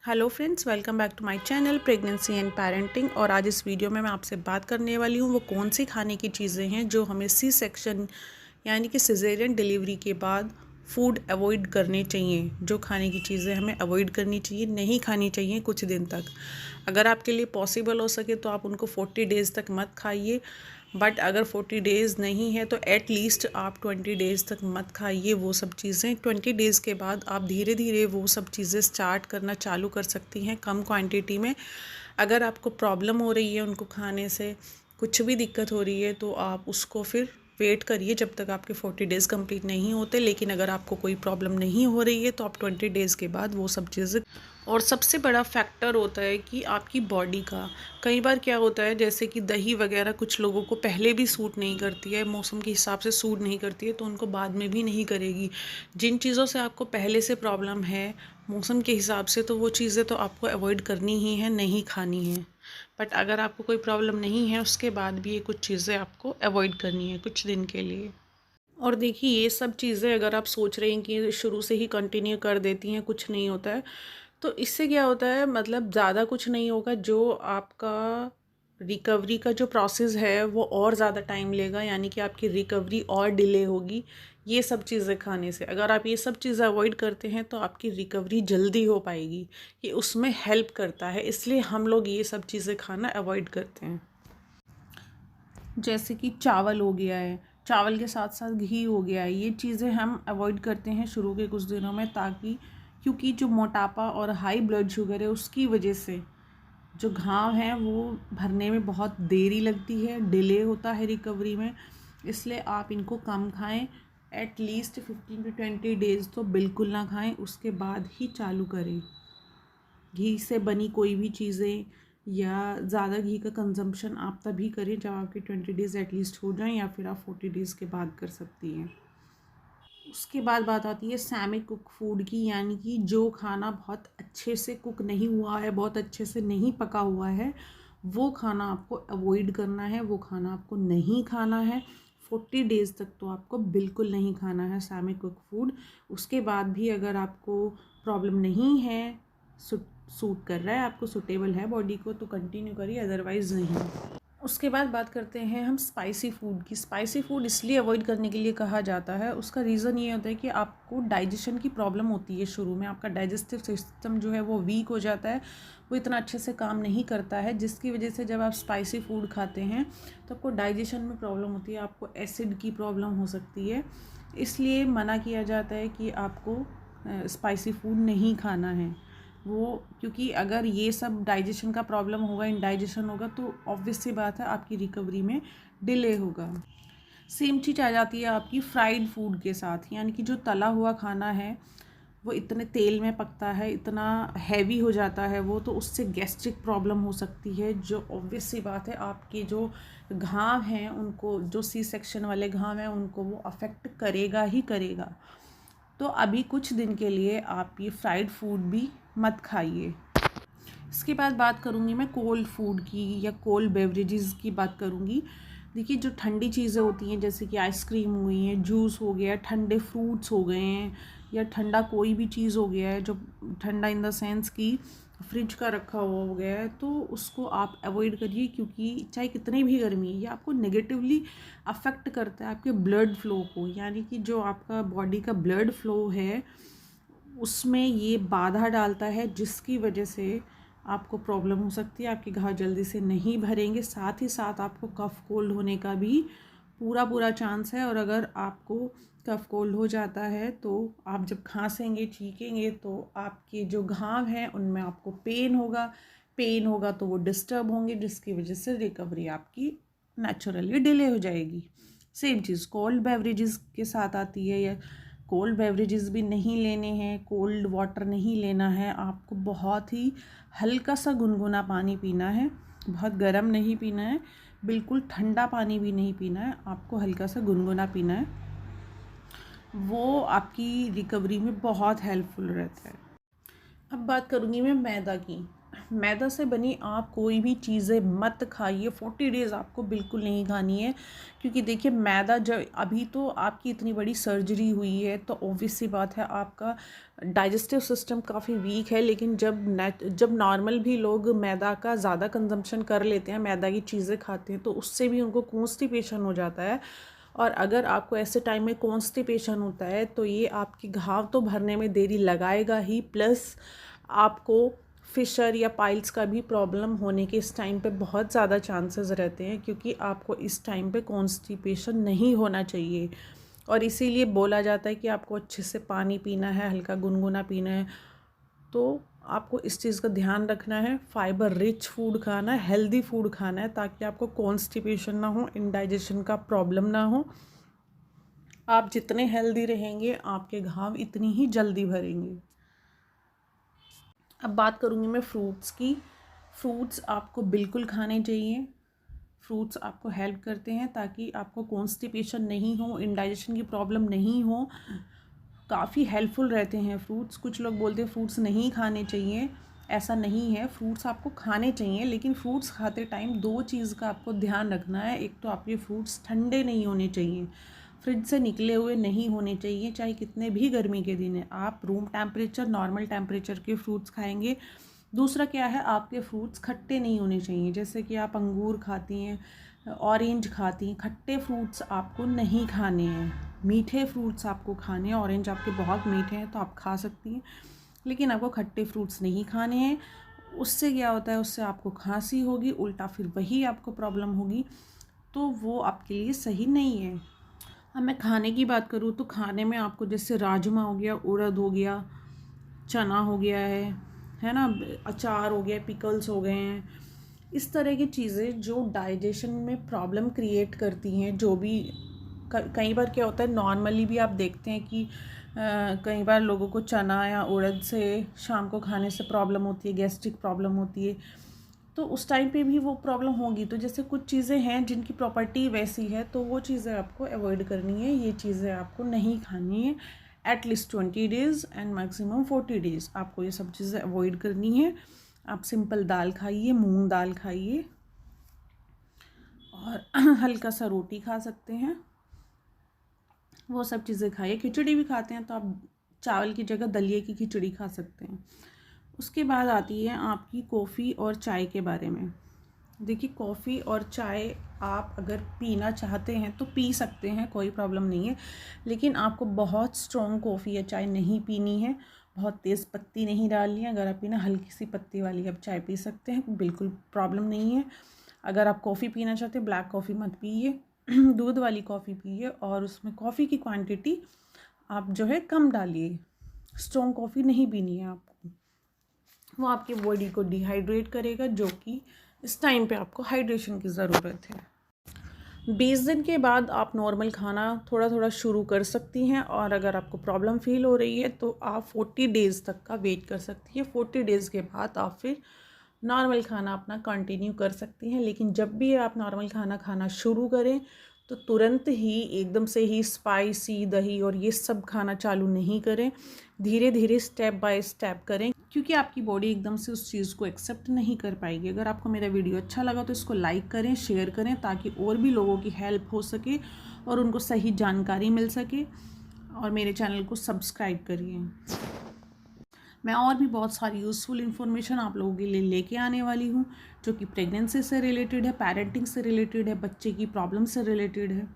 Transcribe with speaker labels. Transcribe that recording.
Speaker 1: Hello friends, welcome back to my channel pregnancy and parenting. और आज इस video में मैं आपसे बात करने वाली हूँ वो कौन सी खाने की चीज़ें हैं जो हमें सी सेक्शन यानी कि सिजेरियन डिलीवरी के बाद फूड अवॉइड करने चाहिए। जो खाने की चीज़ें हमें अवॉइड करनी चाहिए, नहीं खानी चाहिए कुछ दिन तक। अगर आपके लिए पॉसिबल हो सके तो आप उनको 40 डेज़ तक मत खाइए, बट अगर 40 डेज़ नहीं है तो एट लीस्ट आप 20 डेज़ तक मत खाइए वो सब चीज़ें। 20 डेज़ के बाद आप धीरे धीरे वो सब चीज़ें स्टार्ट करना चालू कर सकती हैं कम क्वांटिटी में। अगर आपको प्रॉब्लम हो रही है उनको खाने से, कुछ भी दिक्कत हो रही है, तो आप उसको फिर वेट करिए जब तक आपके 40 डेज़ कंप्लीट नहीं होते। लेकिन अगर आपको कोई प्रॉब्लम नहीं हो रही है तो आप 20 डेज़ के बाद वो सब चीज़ें। और सबसे बड़ा फैक्टर होता है कि आपकी बॉडी का, कई बार क्या होता है जैसे कि दही वगैरह कुछ लोगों को पहले भी सूट नहीं करती है, मौसम के हिसाब से सूट नहीं करती है तो उनको बाद में भी नहीं करेगी। जिन चीज़ों से आपको पहले से प्रॉब्लम है मौसम के हिसाब से, तो वो चीज़ें तो आपको अवॉइड करनी ही है, नहीं खानी है। बट अगर आपको कोई प्रॉब्लम नहीं है उसके बाद भी ये कुछ चीज़ें आपको अवॉइड करनी है कुछ दिन के लिए। और देखिए, ये सब चीज़ें अगर आप सोच रहे हैं कि शुरू से ही कंटिन्यू कर देती हैं कुछ नहीं होता है, तो इससे क्या होता है, मतलब ज़्यादा कुछ नहीं होगा। जो आपका रिकवरी का जो प्रोसेस है वो और ज़्यादा टाइम लेगा, यानी कि आपकी रिकवरी और डिले होगी ये सब चीज़ें खाने से। अगर आप ये सब चीज़ें अवॉइड करते हैं तो आपकी रिकवरी जल्दी हो पाएगी, ये उसमें हेल्प करता है। इसलिए हम लोग ये सब चीज़ें खाना अवॉइड करते हैं। जैसे कि चावल हो गया है, चावल के साथ साथ घी हो गया है, ये चीज़ें हम अवॉइड करते हैं शुरू के कुछ दिनों में, ताकि क्योंकि जो मोटापा और हाई ब्लड शुगर है उसकी वजह से जो घाव हैं वो भरने में बहुत देरी लगती है, डिले होता है रिकवरी में। इसलिए आप इनको कम खाएं, एट लीस्ट 15 to 20 डेज़ तो बिल्कुल ना खाएं, उसके बाद ही चालू करें। घी से बनी कोई भी चीज़ें या ज़्यादा घी का कंजम्पशन आप तभी करें जब आपके 20 डेज़ एटलीस्ट हो जाएं, या फिर आप 40 डेज़ के बाद कर सकती हैं। उसके बाद बात आती है सेमी कुक फूड की, यानी कि जो खाना बहुत अच्छे से कुक नहीं हुआ है, बहुत अच्छे से नहीं पका हुआ है, वो खाना आपको अवॉइड करना है, वो खाना आपको नहीं खाना है। 40 डेज़ तक तो आपको बिल्कुल नहीं खाना है सेमी कुक फूड। उसके बाद भी अगर आपको प्रॉब्लम नहीं है, सूट कर रहा है, आपको सूटेबल है बॉडी को, तो कंटिन्यू करिए, अदरवाइज़ नहीं। उसके बाद बात करते हैं हम स्पाइसी फ़ूड की। स्पाइसी फ़ूड इसलिए अवॉइड करने के लिए कहा जाता है, उसका रीज़न ये होता है कि आपको डाइजेशन की प्रॉब्लम होती है शुरू में। आपका डाइजेस्टिव सिस्टम जो है वो वीक हो जाता है, वो इतना अच्छे से काम नहीं करता है, जिसकी वजह से जब आप स्पाइसी फ़ूड खाते हैं तो आपको डाइजेशन में प्रॉब्लम होती है, आपको एसिड की प्रॉब्लम हो सकती है। इसलिए मना किया जाता है कि आपको स्पाइसी फ़ूड नहीं खाना है वो, क्योंकि अगर ये सब डाइजेशन का प्रॉब्लम होगा, इनडाइजेशन होगा, तो ऑब्वियस सी बात है आपकी रिकवरी में डिले होगा। सेम चीज़ आ जाती है आपकी फ्राइड फूड के साथ, यानी कि जो तला हुआ खाना है वो इतने तेल में पकता है, इतना हैवी हो जाता है वो, तो उससे गैस्ट्रिक प्रॉब्लम हो सकती है, जो ऑब्वियस सी बात है आपके जो घाव हैं उनको, जो सी सेक्शन वाले घाव हैं उनको वो अफेक्ट करेगा ही करेगा। तो अभी कुछ दिन के लिए आप ये फ्राइड फूड भी मत खाइए। इसके बाद बात करूँगी मैं कोल्ड फूड की या कोल्ड बेवरेजेस की बात करूँगी। देखिए, जो ठंडी चीज़ें होती हैं जैसे कि आइसक्रीम हुई है, जूस हो गया, ठंडे फ्रूट्स हो गए हैं, या ठंडा कोई भी चीज़ हो गया है जो ठंडा इन द सेंस कि फ्रिज का रखा हुआ हो गया है, तो उसको आप अवॉइड करिए, क्योंकि चाहे कितनी भी गर्मी है ये आपको नेगेटिवली अफेक्ट करता है आपके ब्लड फ्लो को, यानी कि जो आपका बॉडी का ब्लड फ्लो है उसमें ये बाधा डालता है, जिसकी वजह से आपको प्रॉब्लम हो सकती है, आपके घाव जल्दी से नहीं भरेंगे, साथ ही साथ आपको कफ कोल्ड होने का भी पूरा चांस है। और अगर आपको कफ कोल्ड हो जाता है तो आप जब खांसेंगे, चीखेंगे, तो आपके जो घाव हैं उनमें आपको पेन होगा तो वो डिस्टर्ब होंगे, जिसकी वजह से रिकवरी आपकी नेचुरली डिले हो जाएगी। सेम चीज़ कोल्ड बेवरेजेस के साथ आती है, या कोल्ड बेवरेजेस भी नहीं लेने हैं, कोल्ड वाटर नहीं लेना है, आपको बहुत ही हल्का सा गुनगुना पानी पीना है, बहुत गर्म नहीं पीना है, बिल्कुल ठंडा पानी भी नहीं पीना है, आपको हल्का सा गुनगुना पीना है, वो आपकी रिकवरी में बहुत हेल्पफुल रहता है। अब बात करूँगी मैं मैदा की। मैदा से बनी आप कोई भी चीज़ें मत खाइए। 40 डेज़ आपको बिल्कुल नहीं खानी है, क्योंकि देखिए मैदा जब अभी तो आपकी इतनी बड़ी सर्जरी हुई है तो ऑब्वियस सी बात है आपका डाइजेस्टिव सिस्टम काफ़ी वीक है। लेकिन जब नॉर्मल भी लोग मैदा का ज़्यादा कंजम्पशन कर लेते हैं, मैदा की चीज़ें खाते हैं, तो उससे भी उनको कॉन्स्टिपेशन हो जाता है। और अगर आपको ऐसे टाइम में कॉन्स्टिपेशन होता है तो ये आपके घाव तो भरने में देरी लगाएगा ही, प्लस आपको फिशर या पाइल्स का भी प्रॉब्लम होने के इस टाइम पे बहुत ज़्यादा चांसेस रहते हैं, क्योंकि आपको इस टाइम पे कॉन्स्टिपेशन नहीं होना चाहिए। और इसीलिए बोला जाता है कि आपको अच्छे से पानी पीना है, हल्का गुनगुना पीना है। तो आपको इस चीज़ का ध्यान रखना है, फाइबर रिच फूड खाना है, हेल्दी फूड खाना है, ताकि आपको कॉन्स्टिपेशन ना हो, इंडाइजेशन का प्रॉब्लम ना हो। आप जितने हेल्दी रहेंगे आपके घाव इतनी ही जल्दी भरेंगे। अब बात करूँगी मैं फ्रूट्स की। फ्रूट्स आपको बिल्कुल खाने चाहिए। फ्रूट्स आपको हेल्प करते हैं ताकि आपको कॉन्स्टिपेशन नहीं हो, इंडाइजेशन की प्रॉब्लम नहीं हो। काफ़ी हेल्पफुल रहते हैं फ्रूट्स। कुछ लोग बोलते हैं फ्रूट्स नहीं खाने चाहिए, ऐसा नहीं है, फ्रूट्स आपको खाने चाहिए। लेकिन फ्रूट्स खाते टाइम दो चीज़ का आपको ध्यान रखना है। एक तो आपके फ्रूट्स ठंडे नहीं होने चाहिए, फ्रिज से निकले हुए नहीं होने चाहिए, चाहे कितने भी गर्मी के दिन हैं। आप रूम टेम्परेचर, नॉर्मल टेम्परेचर के फ्रूट्स खाएंगे। दूसरा क्या है, आपके फ्रूट्स खट्टे नहीं होने चाहिए। जैसे कि आप अंगूर खाती हैं, ऑरेंज खाती हैं, खट्टे फ्रूट्स आपको नहीं खाने हैं। मीठे फ्रूट्स आपको खाने हैं। ऑरेंज आपके बहुत मीठे हैं तो आप खा सकती हैं, लेकिन आपको खट्टे फ्रूट्स नहीं खाने हैं। उससे क्या होता है, उससे आपको खांसी होगी, उल्टा फिर वही आपको प्रॉब्लम होगी, तो वो आपके लिए सही नहीं है। अब मैं खाने की बात करूँ तो खाने में आपको जैसे राजमा हो गया, उड़द हो गया, चना हो गया है ना, अचार हो गया, पिकल्स हो गए हैं, इस तरह की चीज़ें जो डाइजेशन में प्रॉब्लम क्रिएट करती हैं। जो भी कई बार क्या होता है, नॉर्मली भी आप देखते हैं कि कई बार लोगों को चना या उड़द से शाम को खाने से प्रॉब्लम होती है, गैस्ट्रिक प्रॉब्लम होती है, तो उस टाइम पे भी वो प्रॉब्लम होगी। तो जैसे कुछ चीज़ें हैं जिनकी प्रॉपर्टी वैसी है, तो वो चीज़ें आपको अवॉइड करनी है, ये चीज़ें आपको नहीं खानी है। At least 20 days and maximum 40 days आपको ये सब चीज़ें अवॉइड करनी है। आप सिंपल दाल खाइए, मूंग दाल खाइए, और हल्का सा रोटी खा सकते हैं, वो सब चीज़ें खाइए। खिचड़ी भी खाते हैं तो आप चावल की जगह दलिए की खिचड़ी खा सकते हैं। उसके बाद आती है आपकी कॉफ़ी और चाय के बारे में। देखिए, कॉफ़ी और चाय आप अगर पीना चाहते हैं तो पी सकते हैं, कोई प्रॉब्लम नहीं है। लेकिन आपको बहुत स्ट्रॉन्ग कॉफ़ी या चाय नहीं पीनी है, बहुत तेज़ पत्ती नहीं डालनी है। अगर आप पीना हल्की सी पत्ती वाली आप चाय पी सकते हैं, बिल्कुल प्रॉब्लम नहीं है। अगर आप कॉफ़ी पीना चाहते हैं, ब्लैक कॉफ़ी मत पीजिए, दूध वाली कॉफ़ी पीजिए, और उसमें कॉफ़ी की क्वांटिटी आप जो है कम डालिए। स्ट्रॉन्ग कॉफ़ी नहीं पीनी है आपको, वो आपकी बॉडी को डिहाइड्रेट करेगा, जो कि इस टाइम पे आपको हाइड्रेशन की ज़रूरत है। 20 दिन के बाद आप नॉर्मल खाना थोड़ा थोड़ा शुरू कर सकती हैं, और अगर आपको प्रॉब्लम फील हो रही है तो आप 40 डेज़ तक का वेट कर सकती हैं। 40 डेज़ के बाद आप फिर नॉर्मल खाना अपना कंटिन्यू कर सकती हैं। लेकिन जब भी आप नॉर्मल खाना खाना शुरू करें तो तुरंत ही एकदम से ही स्पाइसी दही और ये सब खाना चालू नहीं करें, धीरे धीरे स्टेप बाय स्टेप करें, क्योंकि आपकी बॉडी एकदम से उस चीज़ को एक्सेप्ट नहीं कर पाएगी। अगर आपको मेरा वीडियो अच्छा लगा तो इसको लाइक करें, शेयर करें, ताकि और भी लोगों की हेल्प हो सके और उनको सही जानकारी मिल सके। और मेरे चैनल को सब्सक्राइब करिए। मैं और भी बहुत सारी यूज़फुल इन्फॉर्मेशन आप लोगों के लिए लेके आने वाली हूँ, जो कि प्रेगनेंसी से रिलेटेड है, पेरेंटिंग से रिलेटेड है, बच्चे की प्रॉब्लम से रिलेटेड है।